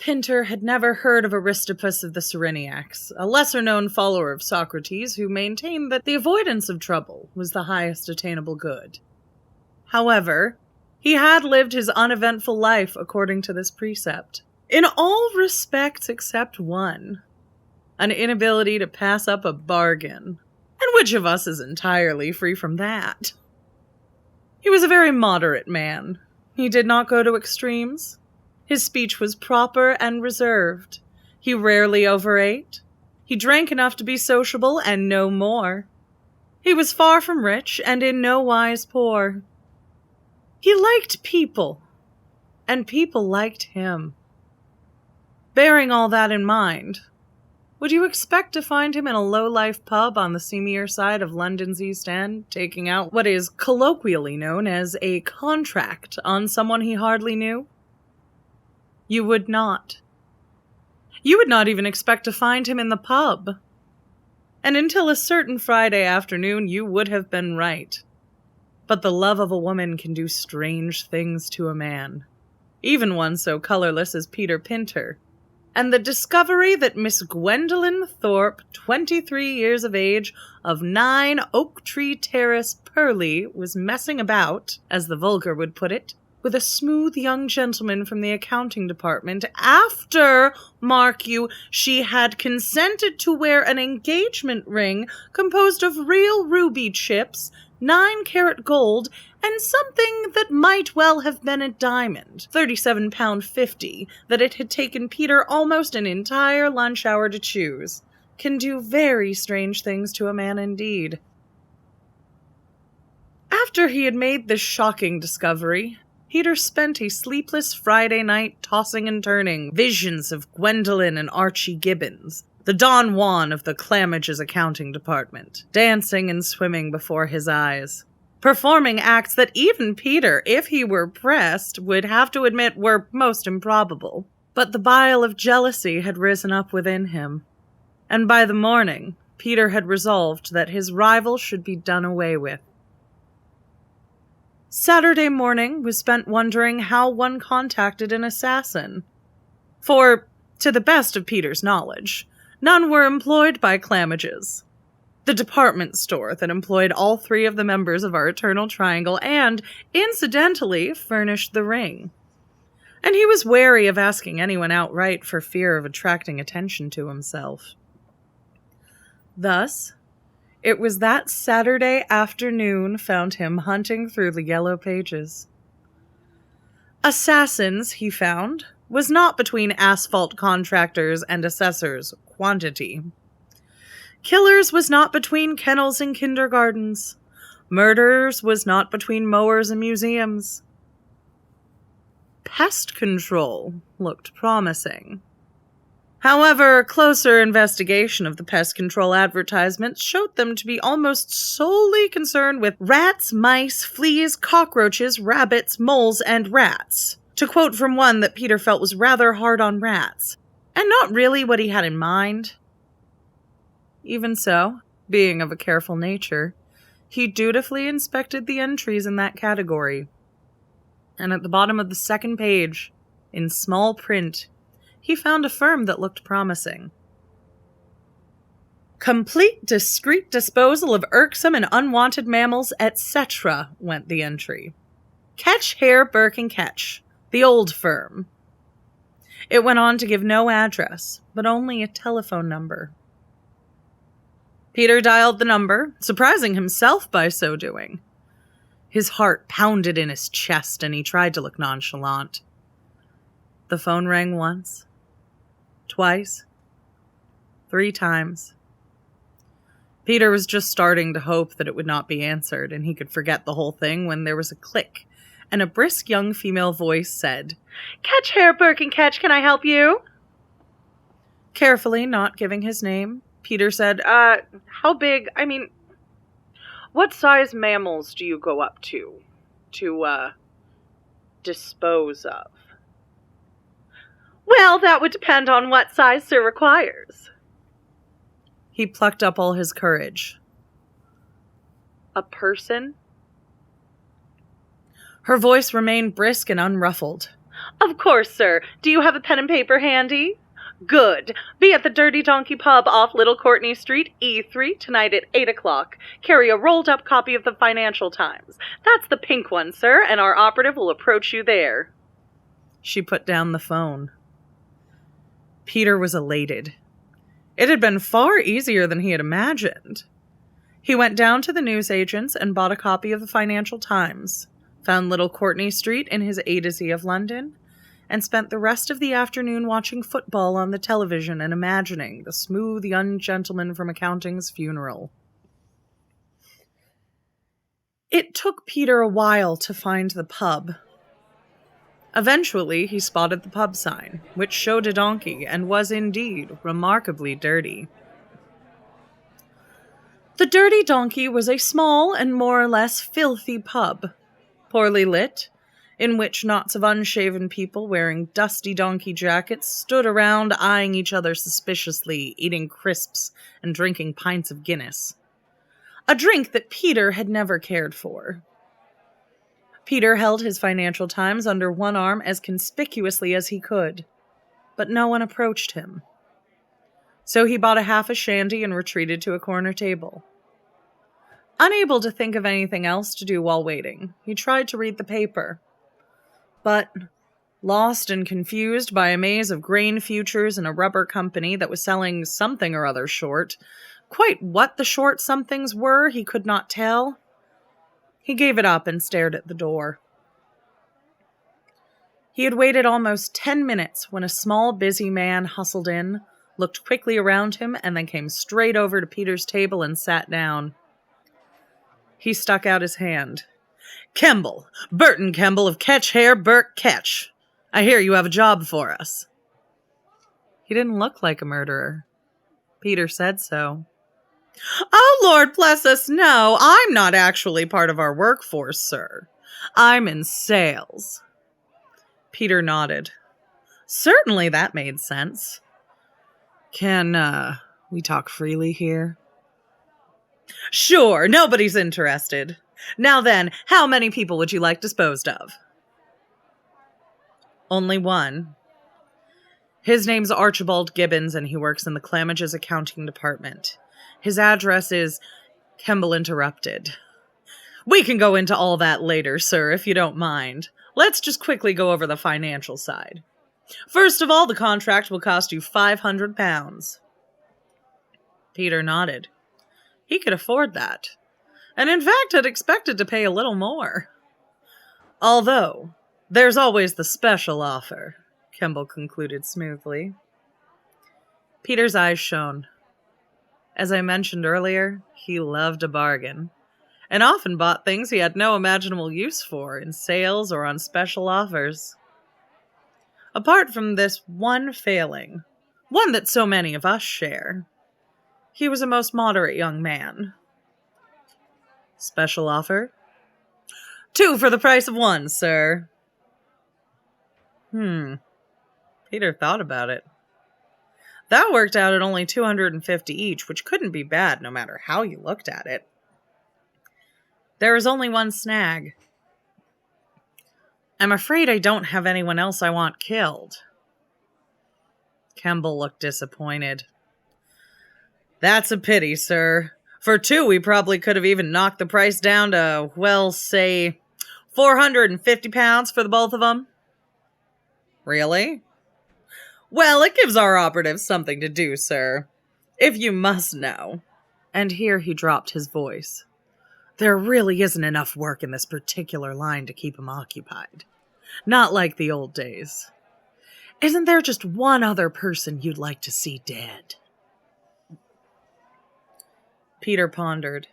Pinter had never heard of Aristippus of the Cyrenaics, a lesser-known follower of Socrates who maintained that the avoidance of trouble was the highest attainable good. However, he had lived his uneventful life according to this precept, in all respects except one, an inability to pass up a bargain. And which of us is entirely free from that? He was a very moderate man. He did not go to extremes. His speech was proper and reserved. He rarely overate. He drank enough to be sociable and no more. He was far from rich and in no wise poor. He liked people, and people liked him. Bearing all that in mind, would you expect to find him in a low-life pub on the seamier side of London's East End, taking out what is colloquially known as a contract on someone he hardly knew? You would not. You would not even expect to find him in the pub. And until a certain Friday afternoon, you would have been right. But the love of a woman can do strange things to a man, even one so colorless as Peter Pinter. And the discovery that Miss Gwendolen Thorpe, 23 years of age, of 9 Oak Tree Terrace, Purley, was messing about, as the vulgar would put it, with a smooth young gentleman from the accounting department after, mark you, she had consented to wear an engagement ring composed of real ruby chips, 9-carat gold, and something that might well have been a diamond, £37.50, that it had taken Peter almost an entire lunch hour to choose, can do very strange things to a man indeed. After he had made this shocking discovery, Peter spent a sleepless Friday night tossing and turning visions of Gwendolen and Archie Gibbons, the Don Juan of the Clamage's accounting department, dancing and swimming before his eyes, performing acts that even Peter, if he were pressed, would have to admit were most improbable. But the bile of jealousy had risen up within him, and by the morning, Peter had resolved that his rival should be done away with. Saturday morning was spent wondering how one contacted an assassin. For, to the best of Peter's knowledge, none were employed by Clamage's, the department store that employed all 3 of the members of our Eternal Triangle and, incidentally, furnished the ring. And he was wary of asking anyone outright for fear of attracting attention to himself. Thus, it was that Saturday afternoon found him hunting through the yellow pages. Assassins, he found, was not between asphalt contractors and assessors quantity. Killers was not between kennels and kindergartens. Murderers was not between mowers and museums. Pest control looked promising. However, closer investigation of the pest control advertisements showed them to be almost solely concerned with rats, mice, fleas, cockroaches, rabbits, moles, and rats. To quote from one that Peter felt was rather hard on rats, and not really what he had in mind. Even so, being of a careful nature, he dutifully inspected the entries in that category. And at the bottom of the second page, in small print, he found a firm that looked promising. Complete discreet disposal of irksome and unwanted mammals, etc., went the entry. Ketch, Hare, Burke, and Ketch, the old firm. It went on to give no address, but only a telephone number. Peter dialed the number, surprising himself by so doing. His heart pounded in his chest, and he tried to look nonchalant. The phone rang once, twice, 3 times. Peter was just starting to hope that it would not be answered, and he could forget the whole thing when there was a click, and a brisk young female voice said, "Ketch, Hare, Burke, and Ketch, can I help you?" Carefully, not giving his name, Peter said, how big, what size mammals do you go up to dispose of? Well, that would depend on what size sir requires. He plucked up all his courage. A person? Her voice remained brisk and unruffled. Of course, sir. Do you have a pen and paper handy? Good. Be at the Dirty Donkey Pub off Little Courtney Street, E3, tonight at 8 o'clock. Carry a rolled-up copy of the Financial Times. That's the pink one, sir, and our operative will approach you there. She put down the phone. Peter was elated. It had been far easier than he had imagined. He went down to the newsagent's and bought a copy of the Financial Times, found Little Courtney Street in his A to Z of London, and spent the rest of the afternoon watching football on the television and imagining the smooth young gentleman from accounting's funeral. It took Peter a while to find the pub. Eventually, he spotted the pub sign, which showed a donkey and was indeed remarkably dirty. The Dirty Donkey was a small and more or less filthy pub, poorly lit, in which knots of unshaven people wearing dusty donkey jackets stood around eyeing each other suspiciously, eating crisps and drinking pints of Guinness. A drink that Peter had never cared for. Peter held his Financial Times under one arm as conspicuously as he could, but no one approached him. So he bought half a shandy and retreated to a corner table. Unable to think of anything else to do while waiting, he tried to read the paper. But, lost and confused by a maze of grain futures and a rubber company that was selling something or other short, quite what the short somethings were he could not tell. He gave it up and stared at the door. He had waited almost 10 minutes when a small, busy man hustled in, looked quickly around him, and then came straight over to Peter's table and sat down. He stuck out his hand. "Kemble, Burton Kemble of Ketch Hare Burke Ketch. I hear you have a job for us." He didn't look like a murderer. Peter said so. "Oh, Lord bless us, no. I'm not actually part of our workforce, sir. I'm in sales." Peter nodded. Certainly that made sense. "Can, we talk freely here?" "Sure, nobody's interested. Now then, how many people would you like disposed of?" "Only one. His name's Archibald Gibbons, and he works in the Clamage's accounting department. His address is—" Kemble interrupted. "We can go into all that later, sir, if you don't mind. Let's just quickly go over the financial side. First of all, the contract will cost you £500. Peter nodded. He could afford that, and in fact had expected to pay a little more. "Although, there's always the special offer," Kemble concluded smoothly. Peter's eyes shone. As I mentioned earlier, he loved a bargain, and often bought things he had no imaginable use for in sales or on special offers. Apart from this one failing, one that so many of us share, he was a most moderate young man. "Special offer?" "2 for the price of 1, sir." Peter thought about it. That worked out at only $250 each, which couldn't be bad no matter how you looked at it. There was only one snag. "I'm afraid I don't have anyone else I want killed." Kemble looked disappointed. "That's a pity, sir. For 2, we probably could have even knocked the price down to, well, say, £450 for the both of them." "Really?" "Well, it gives our operatives something to do, sir. If you must know." And here he dropped his voice. "There really isn't enough work in this particular line to keep him occupied. Not like the old days. Isn't there just one other person you'd like to see dead?" Peter pondered.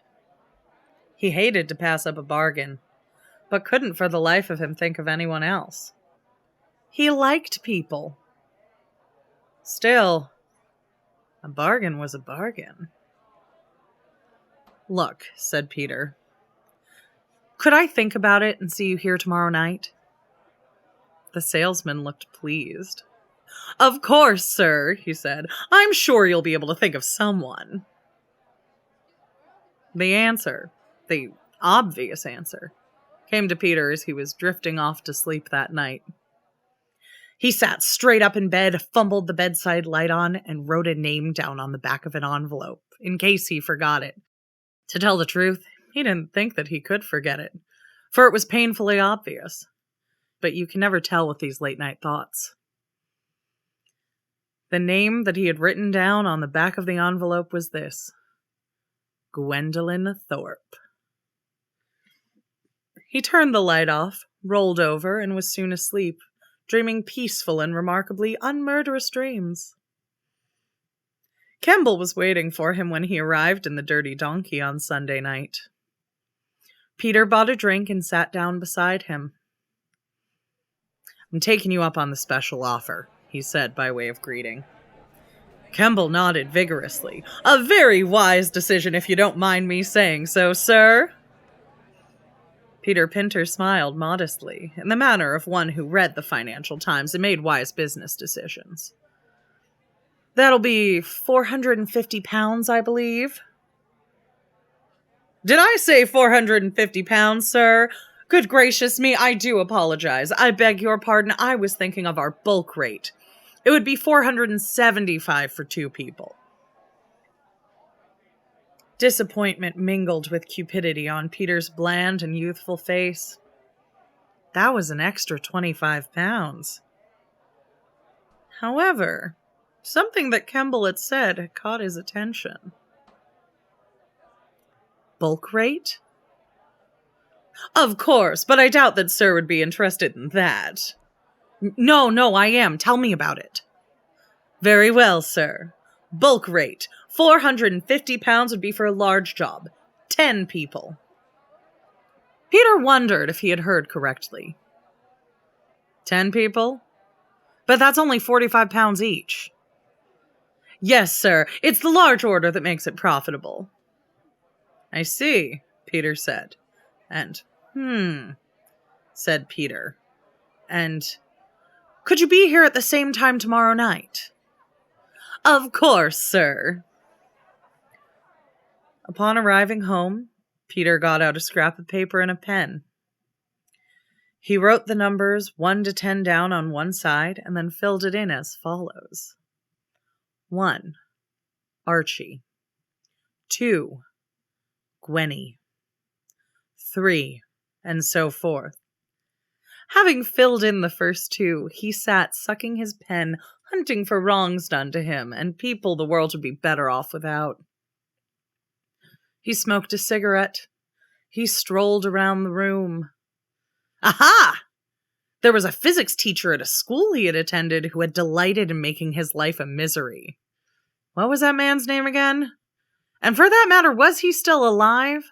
He hated to pass up a bargain, but couldn't for the life of him think of anyone else. He liked people. Still, a bargain was a bargain. "Look," said Peter, "could I think about it and see you here tomorrow night?" The salesman looked pleased. "Of course, sir," he said. "I'm sure you'll be able to think of someone." The answer, the obvious answer, came to Peter as he was drifting off to sleep that night. He sat straight up in bed, fumbled the bedside light on, and wrote a name down on the back of an envelope, in case he forgot it. To tell the truth, he didn't think that he could forget it, for it was painfully obvious. But you can never tell with these late-night thoughts. The name that he had written down on the back of the envelope was this: Gwendolyn Thorpe. He turned the light off, rolled over, and was soon asleep, dreaming peaceful and remarkably unmurderous dreams. Kemble was waiting for him when he arrived in the Dirty Donkey on Sunday night. Peter bought a drink and sat down beside him. "I'm taking you up on the special offer," he said by way of greeting. Kemble nodded vigorously. "A very wise decision, if you don't mind me saying so, sir." Peter Pinter smiled modestly, in the manner of one who read the Financial Times and made wise business decisions. "That'll be £450, I believe." "Did I say £450, sir? Good gracious me, I do apologize. I beg your pardon, I was thinking of our bulk rate. It would be $475 for 2 people. Disappointment mingled with cupidity on Peter's bland and youthful face. That was an extra £25. However, something that Kemble had said had caught his attention. Bulk rate? Of course, but I doubt that sir would be interested in that. No, I am. Tell me about it. Very well, sir. Bulk rate. £450 would be for a large job. 10 people. Peter wondered if he had heard correctly. 10 people? But that's only £45 each. Yes, sir. It's the large order that makes it profitable. I see, Peter said. And, said Peter. And, could you be here at the same time tomorrow night? Of course, sir. Upon arriving home, Peter got out a scrap of paper and a pen. He wrote the numbers 1 to 10 down on one side and then filled it in as follows. 1. Archie. 2. Gwenny. 3. And so forth. Having filled in the first 2, he sat sucking his pen, hunting for wrongs done to him and people the world would be better off without. He smoked a cigarette. He strolled around the room. Aha! There was a physics teacher at a school he had attended who had delighted in making his life a misery. What was that man's name again? And for that matter, was he still alive?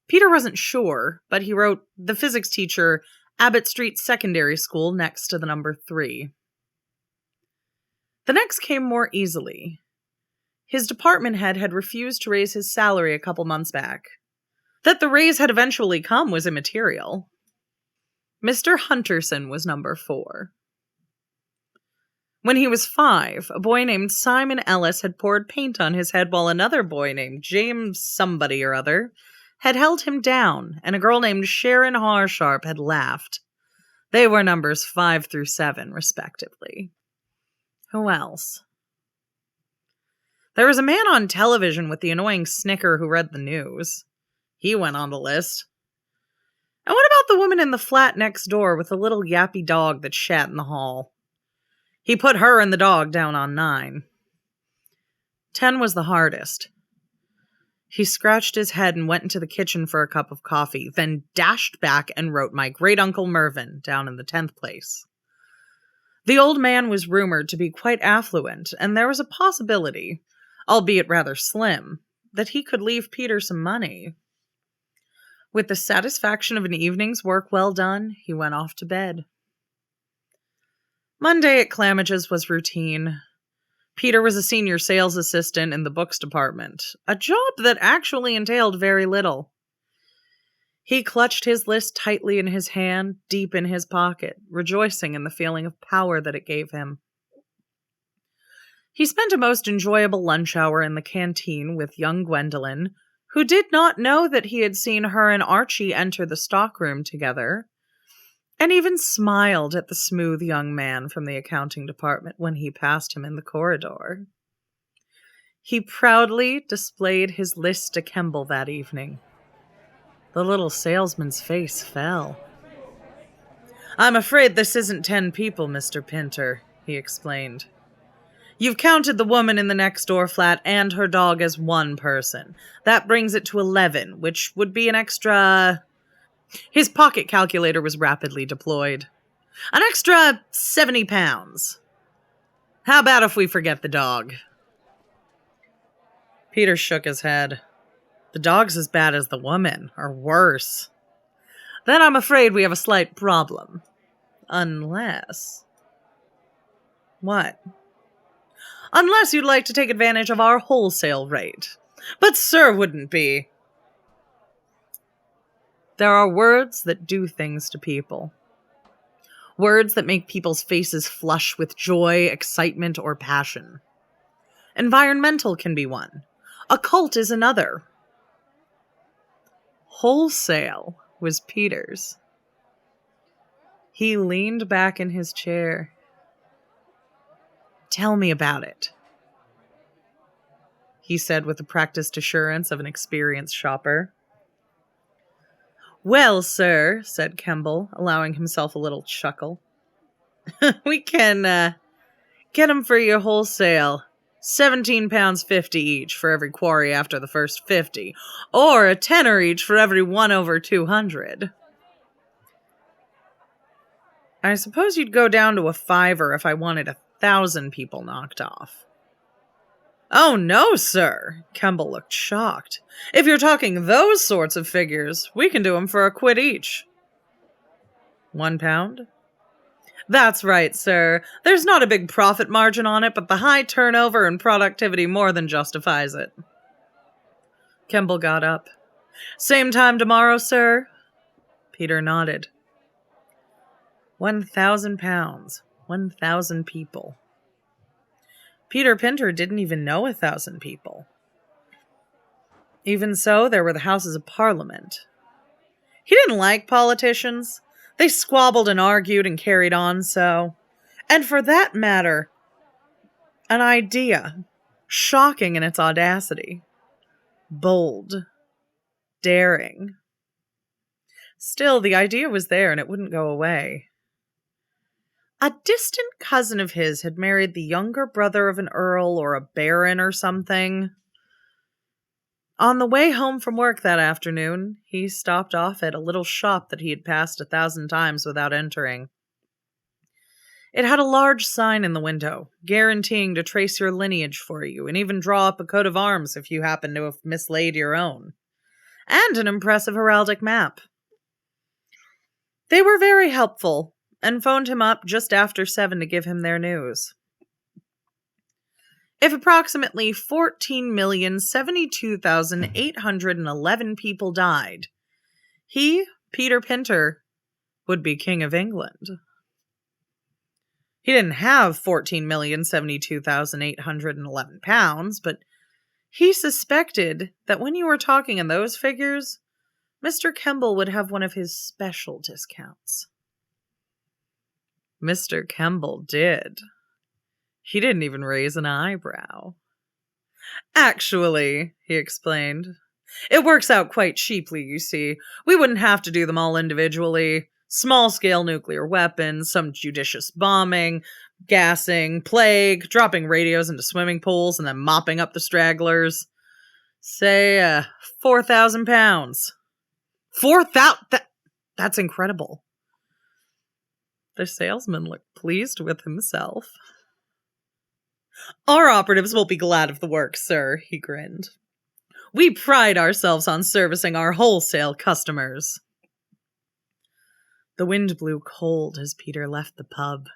Peter wasn't sure, but he wrote, the physics teacher, Abbott Street Secondary School, next to the number 3. The next came more easily. His department head had refused to raise his salary a couple months back. That the raise had eventually come was immaterial. Mr. Hunterson was number 4. When he was 5, a boy named Simon Ellis had poured paint on his head while another boy named James somebody or other had held him down, and a girl named Sharon Harsharp had laughed. They were numbers 5 through 7, respectively. Who else? There was a man on television with the annoying snicker who read the news. He went on the list. And what about the woman in the flat next door with the little yappy dog that shat in the hall? He put her and the dog down on 9. 10 was the hardest. He scratched his head and went into the kitchen for a cup of coffee, then dashed back and wrote my great-uncle Mervyn down in the 10th place. The old man was rumored to be quite affluent, and there was a possibility, albeit rather slim, that he could leave Peter some money. With the satisfaction of an evening's work well done, he went off to bed. Monday at Clamage's was routine. Peter was a senior sales assistant in the books department, a job that actually entailed very little. He clutched his list tightly in his hand, deep in his pocket, rejoicing in the feeling of power that it gave him. He spent a most enjoyable lunch hour in the canteen with young Gwendolyn, who did not know that he had seen her and Archie enter the stockroom together, and even smiled at the smooth young man from the accounting department when he passed him in the corridor. He proudly displayed his list to Kemble that evening. The little salesman's face fell. "I'm afraid this isn't 10 people, Mr. Pinter," he explained. "You've counted the woman in the next-door flat and her dog as one person. That brings it to 11, which would be an extra..." His pocket calculator was rapidly deployed. "An extra 70 pounds. How about if we forget the dog?" Peter shook his head. "The dog's as bad as the woman, or worse. Then I'm afraid we have a slight problem. Unless..." "What?" "Unless you'd like to take advantage of our wholesale rate. But sir wouldn't be." There are words that do things to people. Words that make people's faces flush with joy, excitement, or passion. Environmental can be one. Occult is another. Wholesale was Peter's. He leaned back in his chair. "Tell me about it," he said with the practiced assurance of an experienced shopper. "Well, sir," said Kemble, allowing himself a little chuckle, "we can get 'em for your wholesale. £17.50 each for every quarry after the first 50, or a tenner each for every one over 200. I suppose you'd go down to a fiver if I wanted 1,000 people knocked off." "Oh, no, sir." Kemble looked shocked. "If you're talking those sorts of figures, we can do 'em for a quid each." £1? "That's right, sir. There's not a big profit margin on it, but the high turnover and productivity more than justifies it." Kemble got up. "Same time tomorrow, sir?" Peter nodded. £1,000. 1,000 people. Peter Pinter didn't even know 1,000 people. Even so, there were the Houses of Parliament. He didn't like politicians. They squabbled and argued and carried on so. And for that matter, an idea, shocking in its audacity, bold, daring. Still, the idea was there and it wouldn't go away. A distant cousin of his had married the younger brother of an earl or a baron or something. On the way home from work that afternoon, he stopped off at a little shop that he had passed 1,000 times without entering. It had a large sign in the window, guaranteeing to trace your lineage for you and even draw up a coat of arms if you happen to have mislaid your own, and an impressive heraldic map. They were very helpful, and phoned him up just after 7 to give him their news. If approximately 14,072,811 people died, he, Peter Pinter, would be King of England. He didn't have 14,072,811 pounds, but he suspected that when you were talking in those figures, Mr. Kemble would have one of his special discounts. Mr. Kemble did. He didn't even raise an eyebrow. "Actually," he explained, "it works out quite cheaply, you see. We wouldn't have to do them all individually. Small-scale nuclear weapons, some judicious bombing, gassing, plague, dropping radios into swimming pools, and then mopping up the stragglers. Say, £4,000. 4,000? That's incredible." The salesman looked pleased with himself. "Our operatives will be glad of the work, sir," he grinned. "We pride ourselves on servicing our wholesale customers." The wind blew cold as Peter left the pub,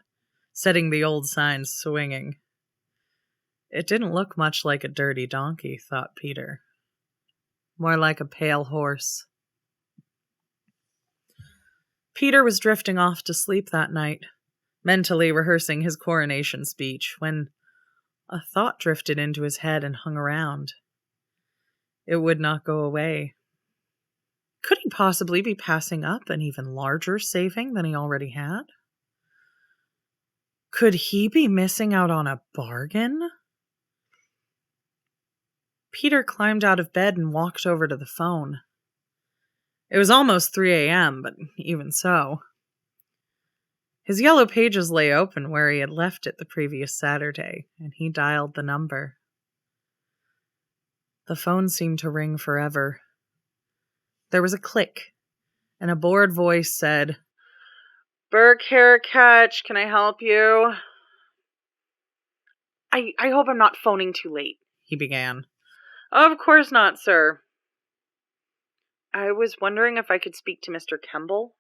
setting the old sign swinging. It didn't look much like a dirty donkey, thought Peter. More like a pale horse. Peter was drifting off to sleep that night, mentally rehearsing his coronation speech, when a thought drifted into his head and hung around. It would not go away. Could he possibly be passing up an even larger saving than he already had? Could he be missing out on a bargain? Peter climbed out of bed and walked over to the phone. It was almost 3 a.m., but even so. His yellow pages lay open where he had left it the previous Saturday, and he dialed the number. The phone seemed to ring forever. There was a click, and a bored voice said, "Burke Hair Catch, can I help you?" I hope I'm not phoning too late, he began. "Of course not, sir." "I was wondering if I could speak to Mr. Kemble."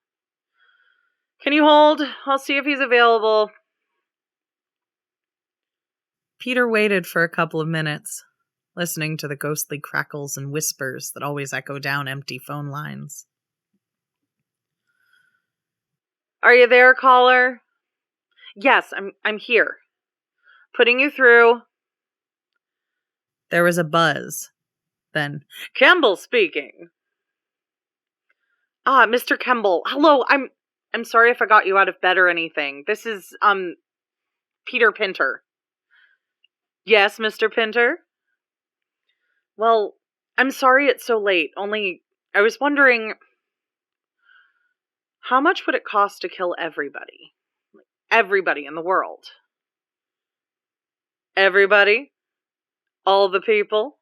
"Can you hold? I'll see if he's available." Peter waited for a couple of minutes, listening to the ghostly crackles and whispers that always echo down empty phone lines. "Are you there, caller?" "Yes, I'm here. Putting you through." There was a buzz. Then, "Kemble speaking." "Ah, Mr. Kemble. Hello, I'm sorry if I got you out of bed or anything. This is, Peter Pinter." "Yes, Mr. Pinter?" "Well, I'm sorry it's so late, only I was wondering, how much would it cost to kill everybody? Everybody in the world." "Everybody? All the people?"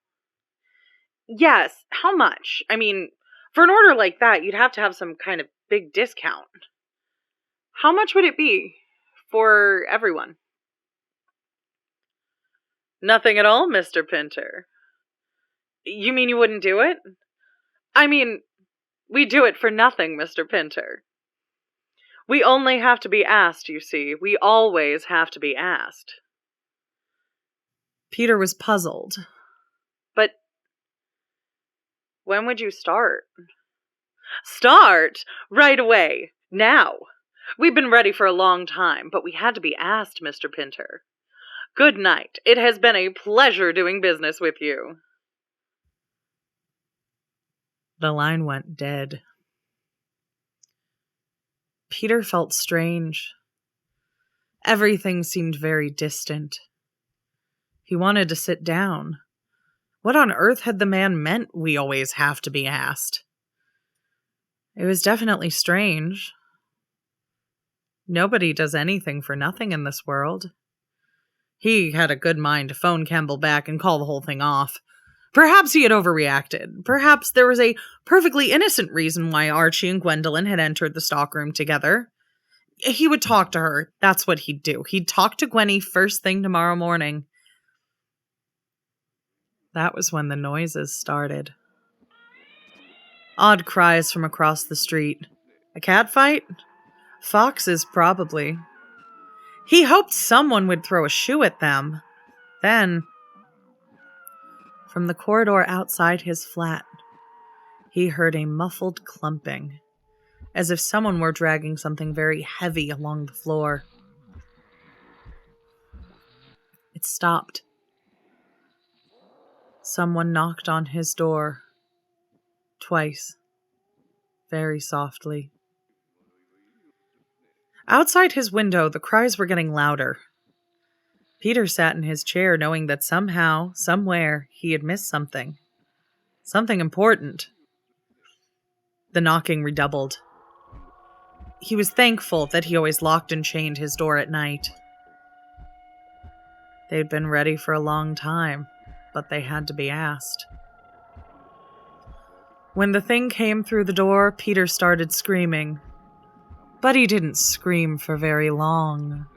"Yes, how much? I mean, for an order like that, you'd have to have some kind of big discount. How much would it be for everyone?" "Nothing at all, Mr. Pinter." "You mean you wouldn't do it?" "I mean, we do it for nothing, Mr. Pinter. We only have to be asked, you see. We always have to be asked." Peter was puzzled. "But when would you start?" "Start? Right away. Now. We've been ready for a long time, but we had to be asked, Mr. Pinter. Good night. It has been a pleasure doing business with you." The line went dead. Peter felt strange. Everything seemed very distant. He wanted to sit down. What on earth had the man meant, "We always have to be asked"? It was definitely strange. Nobody does anything for nothing in this world. He had a good mind to phone Kemble back and call the whole thing off. Perhaps he had overreacted. Perhaps there was a perfectly innocent reason why Archie and Gwendolyn had entered the stockroom together. He would talk to her. That's what he'd do. He'd talk to Gwenny first thing tomorrow morning. That was when the noises started. Odd cries from across the street. A cat fight? Foxes, probably. He hoped someone would throw a shoe at them. Then, from the corridor outside his flat, he heard a muffled clumping, as if someone were dragging something very heavy along the floor. It stopped. Someone knocked on his door. Twice. Very softly. Outside his window, the cries were getting louder. Peter sat in his chair knowing that somehow, somewhere, he had missed something. Something important. The knocking redoubled. He was thankful that he always locked and chained his door at night. They'd been ready for a long time, but they had to be asked. When the thing came through the door, Peter started screaming. But he didn't scream for very long.